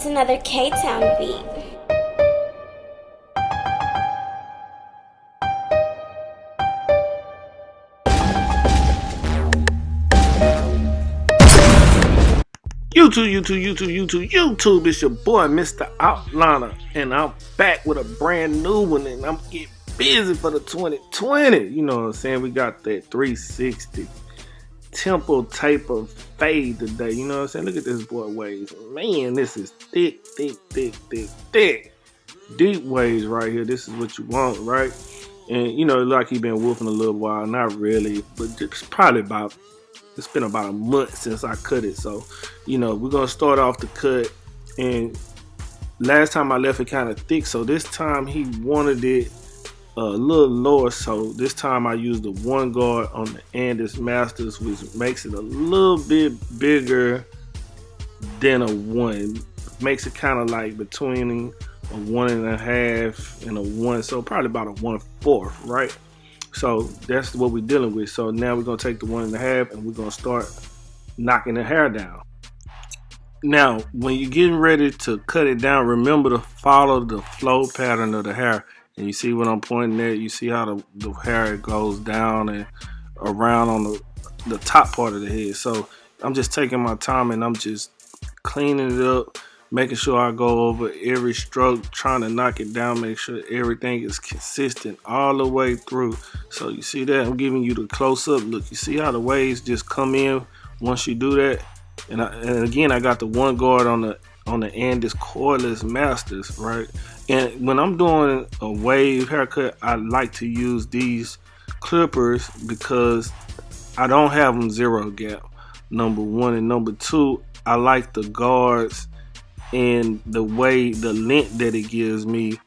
It's another K-Town beat. YouTube, it's your boy, Mr. Outliner, and I'm back with a brand new one, and I'm getting busy for the 2020. You know what I'm saying? We got that 360 temple taper fade today. You know what I'm saying? Look at this boy waves. Man, this is thick. Deep waves right here. This is what you want, right? And you know, like you've been woofing a little while. Not really, but it's been about a month since I cut it. So, you know, we're going to start off the cut. And last time I left it kind of thick. So this time he wanted it a little lower. So this time I used the 1 guard on the Andis Masters, which makes it a little bit bigger than a 1. Makes it kind of like between a 1.5 and a 1. So probably about a 1/4, right? So that's what we're dealing with. So now we're going to take the 1.5 and we're going to start knocking the hair down. Now, when you're getting ready to cut it down, remember to follow the flow pattern of the hair. And you see what I'm pointing at? You see how the hair goes down and around on the top part of the head. So I'm just taking my time and I'm just cleaning it up, making sure I go over every stroke, trying to knock it down, make sure everything is consistent all the way through. So you see that? I'm giving you the close-up look. You see how the waves just come in once you do that? And again, I got the 1 guard on the Andis Cordless Masters, right? And when I'm doing a wave haircut, I like to use these clippers because I don't have them 0 gap, number 1. And number 2, I like the guards and the length that it gives me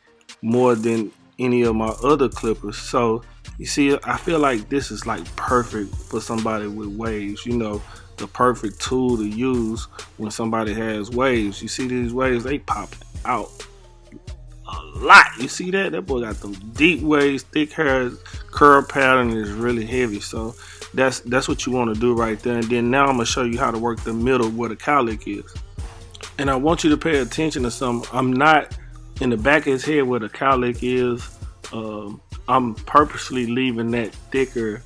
more than any of my other clippers. So you see, I feel like this is like perfect for somebody with waves. You know, the perfect tool to use when somebody has waves. You see these waves, they pop out a lot. You see that? That boy got them deep waves, thick hair, curl pattern is really heavy. So that's what you want to do right there. And then now I'm gonna show you how to work the middle where the cowlick is. And I want you to pay attention to something. I'm not in the back of his head where the cowlick is. I'm purposely leaving that thicker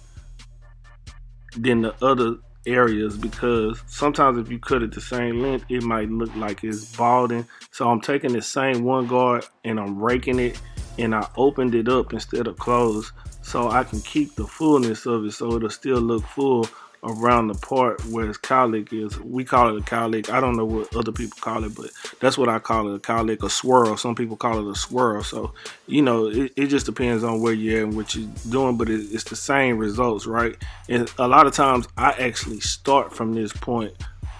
than the other areas because sometimes if you cut it the same length, it might look like it's balding. So I'm taking the same 1 guard and I'm raking it, and I opened it up instead of closed so I can keep the fullness of it so it'll still look full around the part where his cowlick is. We call it a cowlick. I don't know what other people call it, but that's what I call it, a cowlick, a swirl. Some people call it a swirl. So, you know, it just depends on where you're at and what you're doing, but it's the same results, right? And a lot of times I actually start from this point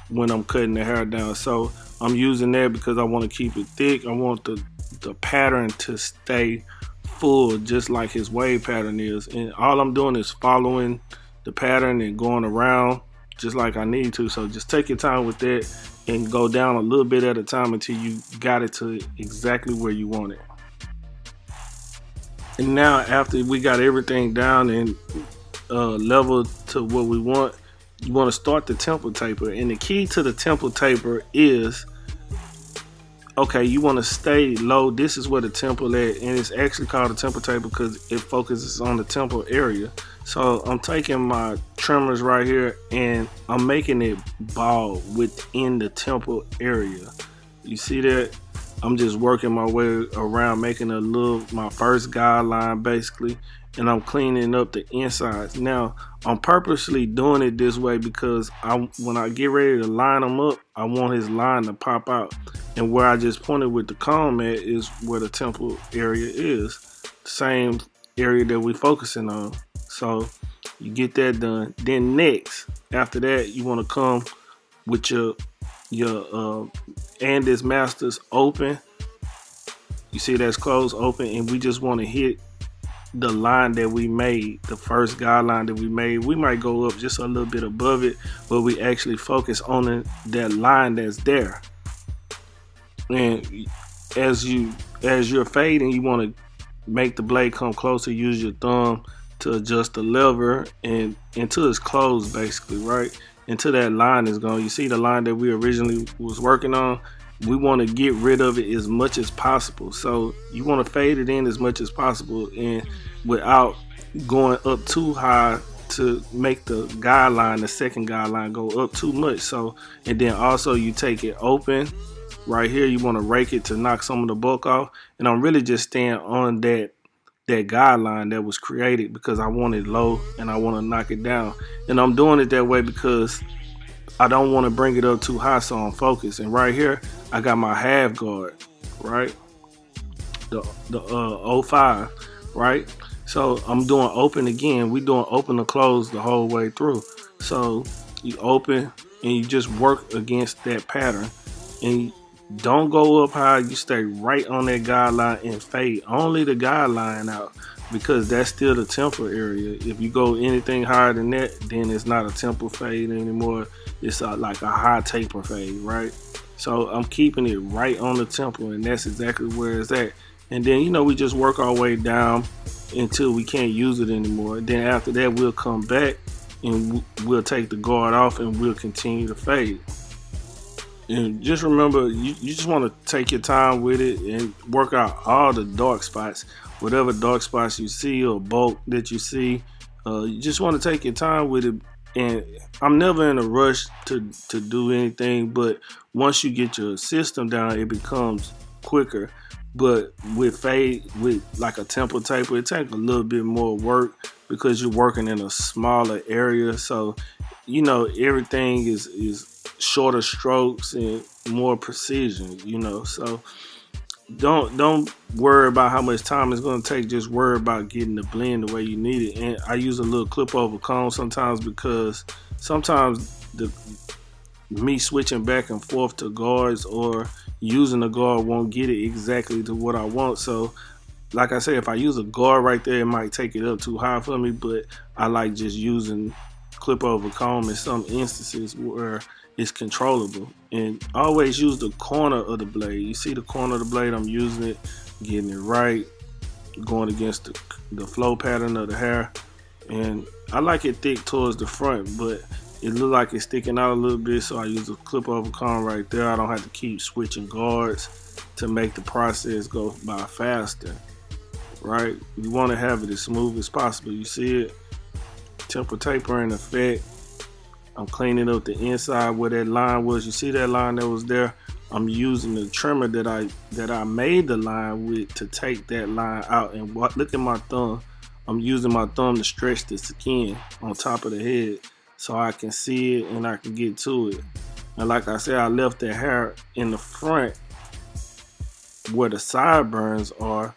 when I'm cutting the hair down. So I'm using that because I want to keep it thick. I want the pattern to stay full just like his wave pattern is. And all I'm doing is following the pattern and going around just like I need to. So just take your time with that and go down a little bit at a time until you got it to exactly where you want it. And now after we got everything down and level to what we want, you want to start the temple taper. And the key to the temple taper is, okay, you want to stay low. This is where the temple at, and it's actually called a temple taper because it focuses on the temple area. So I'm taking my trimmers right here and I'm making it bald within the temple area. You see that? I'm just working my way around, making my first guideline basically, and I'm cleaning up the insides. Now, I'm purposely doing it this way because when I get ready to line them up, I want his line to pop out. And where I just pointed with the comb at is where the temple area is. The same area that we're focusing on. So you get that done. Then next, after that, you want to come with your Andis Masters open. You see that's closed, open, and we just want to hit the line that we made, the first guideline that we made. We might go up just a little bit above it, but we actually focus on that line that's there. And as you're fading, you want to make the blade come closer. Use your thumb to adjust the lever and until it's closed basically, right? Until that line is gone. You see the line that we originally was working on, we want to get rid of it as much as possible. So you want to fade it in as much as possible, and without going up too high to make the guideline, the second guideline, go up too much. So, and then also you take it open right here. You want to rake it to knock some of the bulk off. And I'm really just staying on that guideline that was created because I want it low and I want to knock it down. And I'm doing it that way because I don't want to bring it up too high, so I'm focused. And right here, I got my half guard, right? The 05, right? So I'm doing open again. We doing open to close the whole way through. So you open and you just work against that pattern, and don't go up high. You stay right on that guideline and fade only the guideline out, because that's still the temple area. If you go anything higher than that, then it's not a temple fade anymore. It's like a high taper fade, right? So I'm keeping it right on the temple, and that's exactly where it's at. And then, you know, we just work our way down until we can't use it anymore. Then after that, we'll come back and we'll take the guard off and we'll continue to fade. And just remember, you just want to take your time with it and work out all the dark spots. Whatever dark spots you see or bulk that you see, you just want to take your time with it. And I'm never in a rush to do anything, but once you get your system down, it becomes quicker. But with fade, with like a temple taper, it takes a little bit more work because you're working in a smaller area. So, you know, everything is shorter strokes and more precision, you know. So don't worry about how much time it's going to take. Just worry about getting the blend the way you need it. And I use a little clip over comb sometimes, because sometimes me switching back and forth to guards or using a guard won't get it exactly to what I want. So like I said, if I use a guard right there, it might take it up too high for me, but I like just using clip over comb in some instances where it's controllable. And always use the corner of the blade. You see the corner of the blade, I'm using it, getting it right, going against the flow pattern of the hair. And I like it thick towards the front, but it look like it's sticking out a little bit, so I use a clip over comb right there. I don't have to keep switching guards to make the process go by faster, right? You want to have it as smooth as possible. You see it? Temple taper in effect. I'm cleaning up the inside where that line was. You see that line that was there? I'm using the trimmer that I made the line with to take that line out. And look at my thumb. I'm using my thumb to stretch the skin on top of the head so I can see it and I can get to it. And like I said, I left the hair in the front where the sideburns are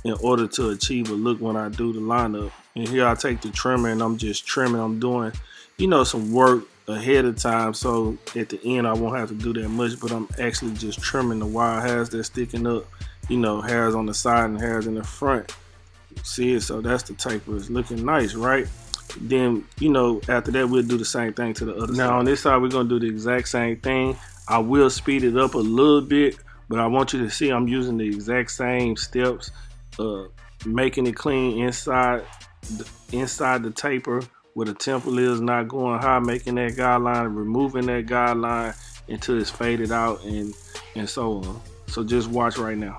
in order to achieve a look when I do the lineup. And here I take the trimmer and I'm just trimming. I'm doing, you know, some work ahead of time, so at the end I won't have to do that much, but I'm actually just trimming the wild hairs that's sticking up, you know, hairs on the side and hairs in the front. See it? So that's the taper. It's looking nice, right? Then, you know, after that we'll do the same thing to the other side. Now on this side we're gonna do the exact same thing. I will speed it up a little bit, but I want you to see I'm using the exact same steps, making it clean inside the taper where the temple is, not going high, making that guideline, removing that guideline until it's faded out, and so on. So just watch right now.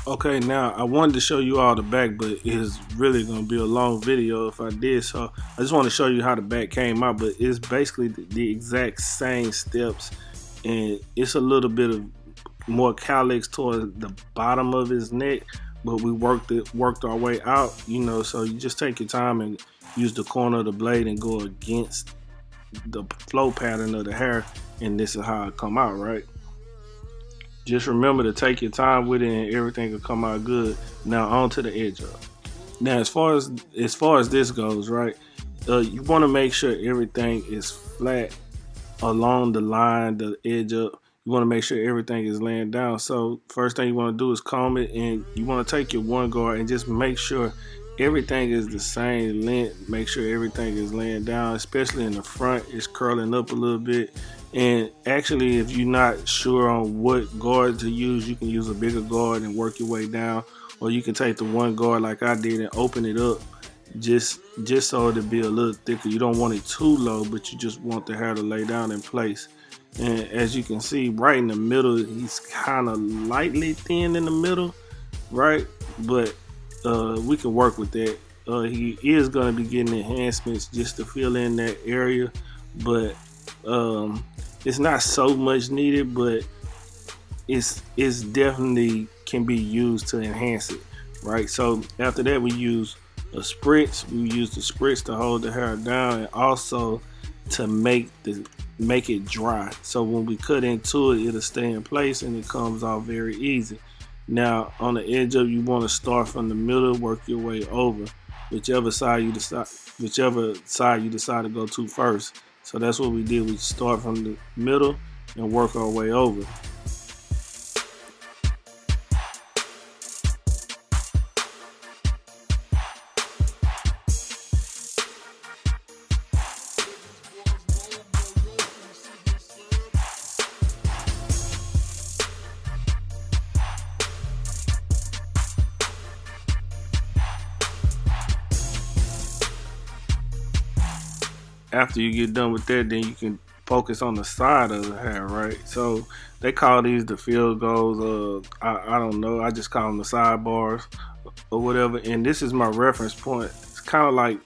Okay, now I wanted to show you all the back, but it's really going to be a long video if I did. So I just want to show you how the back came out, but it's basically the exact same steps, and it's a little bit of more cowlicks towards the bottom of his neck, but we worked our way out, you know. So you just take your time and use the corner of the blade and go against the flow pattern of the hair, and this is how it come out, right? Just remember to take your time with it and everything will come out good. Now on to the edge up. Now as far as this goes, right, you want to make sure everything is flat along the line, the edge up. You want to make sure everything is laying down. So first thing you want to do is comb it, and you want to take your one guard and just make sure everything is the same length. Make sure everything is laying down, especially in the front. It's curling up a little bit. And actually, if you're not sure on what guard to use, you can use a bigger guard and work your way down, or you can take the one guard like I did and open it up just so it'll be a little thicker. You don't want it too low, but you just want the hair to lay down in place. And as you can see, right in the middle, he's kind of lightly thin in the middle, right? But we can work with that. He is going to be getting enhancements just to fill in that area, but it's not so much needed, but it's definitely can be used to enhance it, right? So after that, we use a spritz. We use the spritz to hold the hair down, and also to make it dry. So when we cut into it, it'll stay in place and it comes off very easy. Now on the edge of, you want to start from the middle, work your way over, whichever side you decide to go to first. So that's what we did. We start from the middle and work our way over. After you get done with that, then you can focus on the side of the hair, right? So they call these the field goals. I don't know. I just call them the sidebars or whatever. And this is my reference point. It's kind of like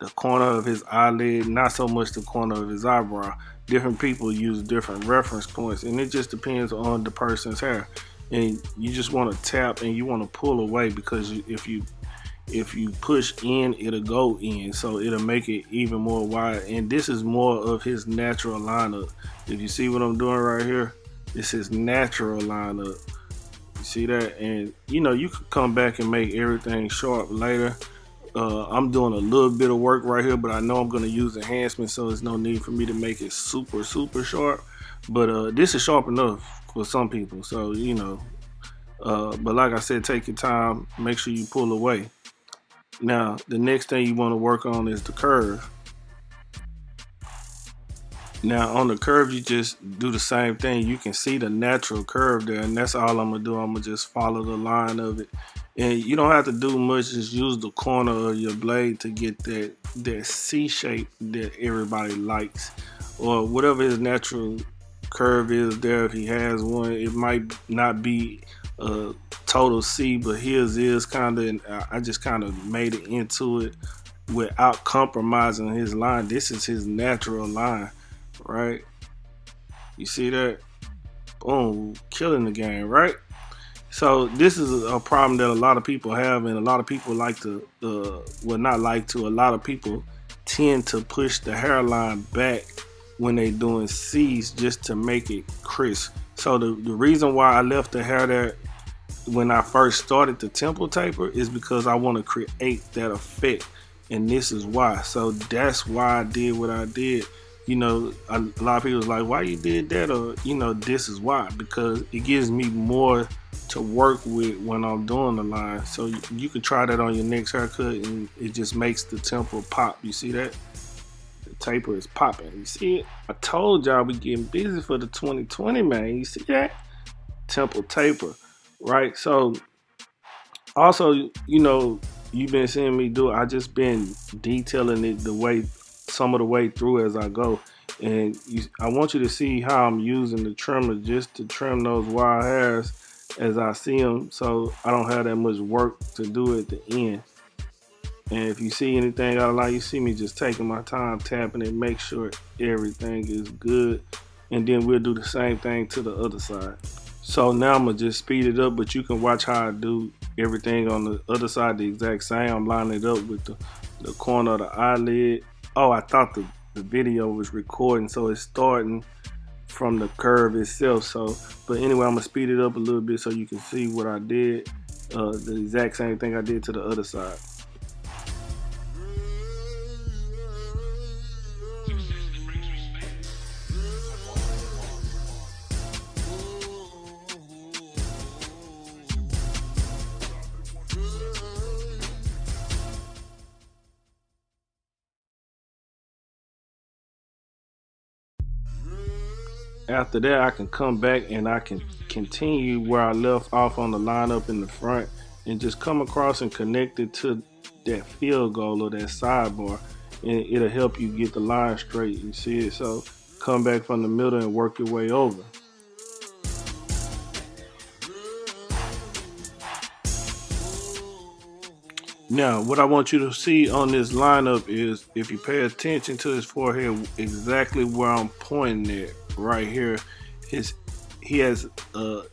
the corner of his eyelid, not so much the corner of his eyebrow. Different people use different reference points, and it just depends on the person's hair. And you just want to tap and you want to pull away, because if you push in, it'll go in, so it'll make it even more wide. And this is more of his natural lineup. If you see what I'm doing right here, this is natural lineup. You see that? And you know, you could come back and make everything sharp later. I'm doing a little bit of work right here, but I know I'm going to use enhancements, so there's no need for me to make it super sharp. But this is sharp enough for some people, so you know. But like I said, take your time, make sure you pull away. Now, the next thing you want to work on is the curve. Now, on the curve, you just do the same thing. You can see the natural curve there, and that's all I'm going to do. I'm going to just follow the line of it. And you don't have to do much. Just use the corner of your blade to get that C shape that everybody likes, or whatever his natural curve is there. If he has one, it might not be total C, but his is kind of, and I just kind of made it into it without compromising his line. This is his natural line, right? You see that? Boom, killing the game, right? So this is a problem that a lot of people have, and a lot of people like to, well, not like to, a lot of people tend to push the hairline back when they doing C's just to make it crisp. So the reason why I left the hair there when I first started the temple taper is because I want to create that effect, and this is why. So that's why I did what I did. You know, a lot of people was like, why you did that? Or, you know, this is why, because it gives me more to work with when I'm doing the line. So you can try that on your next haircut, and it just makes the temple pop. You see that? The taper is popping. You see it? I told y'all we getting busy for the 2020, man. You see that? Temple taper, right? So also, you know, you've been seeing me do it. I just been detailing it some of the way through as I go. And I want you to see how I'm using the trimmer just to trim those wild hairs as I see them, so I don't have that much work to do at the end. And if you see anything out of line, you see me just taking my time tapping it, make sure everything is good, and then we'll do the same thing to the other side. So now I'm gonna just speed it up, but you can watch how I do everything on the other side the exact same. I'm lining it up with the corner of the eyelid. Oh, I thought the video was recording, so it's starting from the curve itself. So, but anyway, I'm gonna speed it up a little bit so you can see what I did. The exact same thing I did to the other side. After that, I can come back and I can continue where I left off on the lineup in the front and just come across and connect it to that field goal or that sidebar, and it'll help you get the line straight. You see it? So come back from the middle and work your way over. Now, what I want you to see on this lineup is, if you pay attention to his forehead, exactly where I'm pointing it right here, he has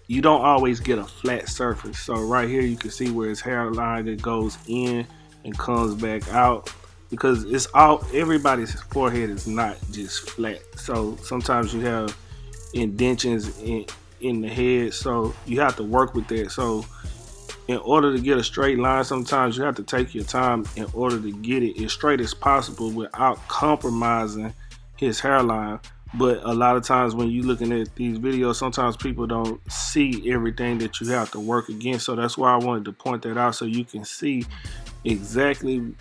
you don't always get a flat surface. So right here you can see where his hairline that goes in and comes back out, because it's all, everybody's forehead is not just flat. So sometimes you have indentions in the head, so you have to work with that. So in order to get a straight line, sometimes you have to take your time in order to get it as straight as possible without compromising his hairline. But a lot of times when you're looking at these videos, sometimes people don't see everything that you have to work against. So that's why I wanted to point that out, so you can see exactly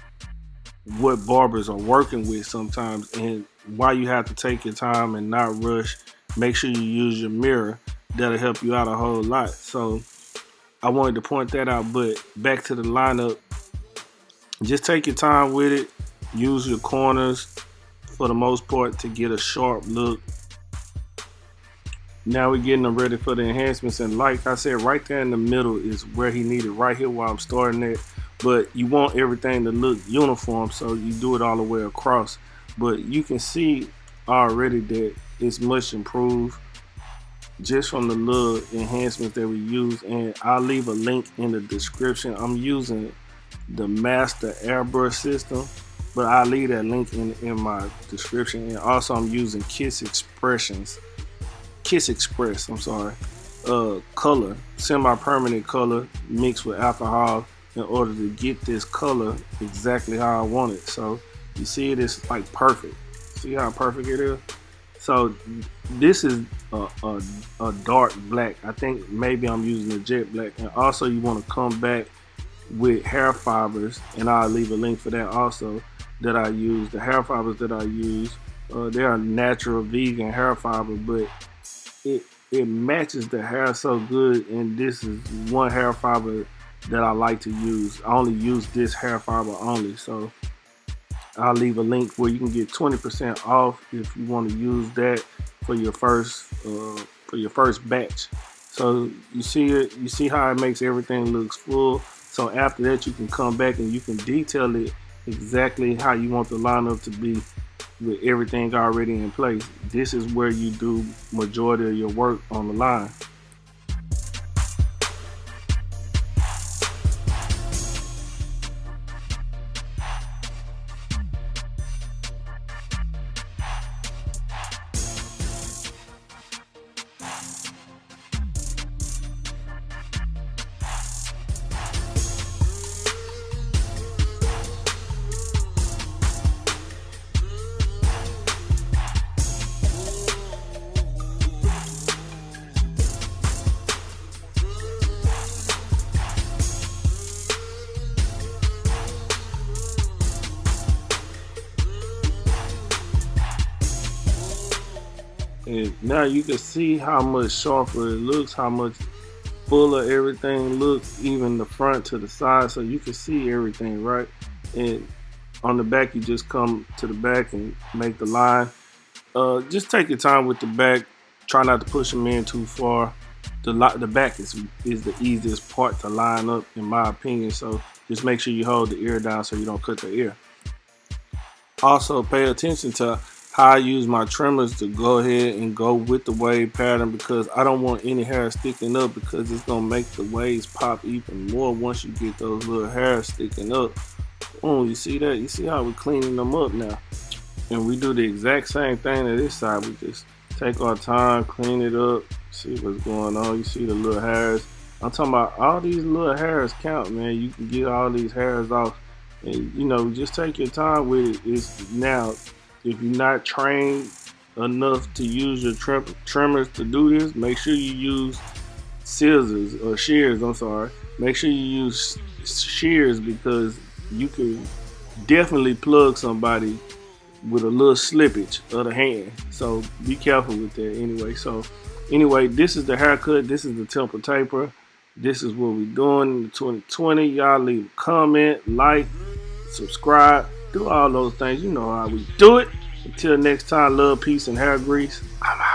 what barbers are working with sometimes, and why you have to take your time and not rush. Make sure you use your mirror. That'll help you out a whole lot. So I wanted to point that out. But back to the lineup, just take your time with it. Use your corners for the most part to get a sharp look. Now we're getting them ready for the enhancements, and like I said, right there in the middle is where he needed, right here where I'm starting at. But you want everything to look uniform, so you do it all the way across. But you can see already that it's much improved just from the little enhancements that we use, and I'll leave a link in the description. I'm using the Master Airbrush system, but I'll leave that link in my description. And also I'm using Kiss Express, color, semi-permanent color mixed with alcohol, in order to get this color exactly how I want it. So you see it is like perfect. See how perfect it is? So this is a dark black. I think maybe I'm using a jet black. And also you want to come back with hair fibers, and I'll leave a link for that also, that I use. The hair fibers that I use, they are natural vegan hair fiber, but it matches the hair so good. And this is one hair fiber that I like to use. I only use this hair fiber only. So I'll leave a link where you can get 20% off if you want to use that for your first batch. So you see it, you see how it makes everything looks full. So after that, you can come back and you can detail it exactly how you want the lineup to be, with everything already in place. This is where you do majority of your work on the line. And now you can see how much sharper it looks, how much fuller everything looks, even the front to the side, so you can see everything, right? And on the back, you just come to the back and make the line. Just take your time with the back. Try not to push them in too far. The back is the easiest part to line up, in my opinion. So just make sure you hold the ear down so you don't cut the ear. Also, pay attention to how I use my trimmers to go ahead and go with the wave pattern, because I don't want any hair sticking up, because it's gonna make the waves pop even more once you get those little hairs sticking up. Oh, you see that? You see how we're cleaning them up now? And we do the exact same thing to this side. We just take our time, clean it up, see what's going on. You see the little hairs. I'm talking about all these little hairs count, man. You can get all these hairs off, and you know, just take your time with it. It's now, if you're not trained enough to use your trimmers to do this, make sure you use scissors or shears. I'm sorry. Make sure you use shears, because you can definitely plug somebody with a little slippage of the hand. So be careful with that anyway. So anyway, this is the haircut. This is the temple taper. This is what we're doing in 2020. Y'all leave a comment, like, subscribe, do all those things. You know how we do it. Until next time, love, peace, and hair grease. I'm out.